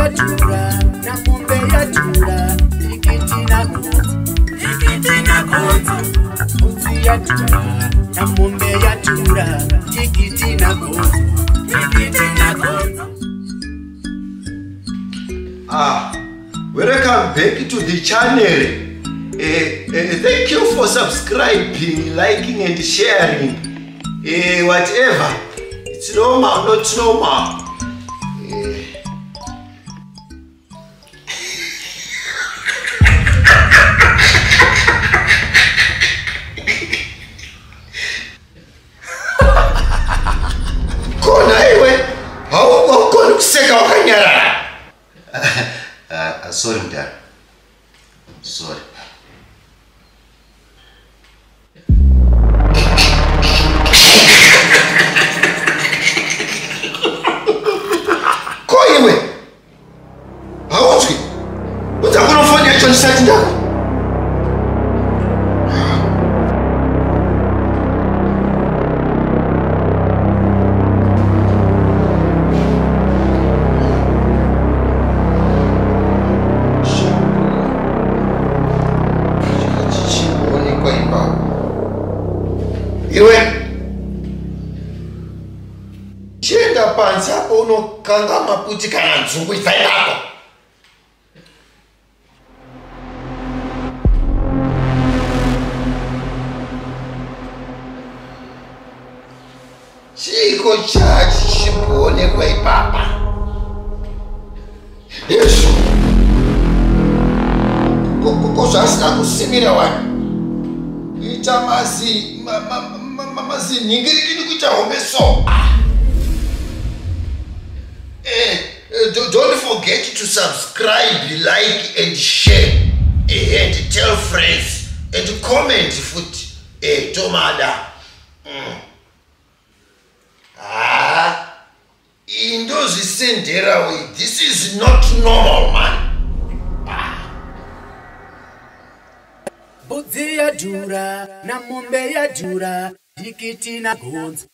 Mbudziyadhura na Nhingirikini tikiti na gonzo. Mbudziyadhura na Nhingirikini tikiti na gonzo. Welcome back to the channel. Thank you for subscribing, liking and sharing. Whatever, it's normal, not normal. Kuona iwe, hauko kuseka wakanyara. Sorry, Dad. Sorry. Koiwe. Hawatwi. Utakuwa unafanya hicho nisati ndako. Iwe chenda pansi hapo unokanga maputi kana nzungu ifailako. Chiko chachi chipoonekwa ipapa. Yesu kozvasina kusimira wani kuita mazi Nhingirikini kuita homeso. Don't forget to subscribe, like and share, and tell friends and comment foot tomada. Indozi sendera way. This is not normal, man. Mbudziyadhura na Nhingirikini tikiti na gonzo.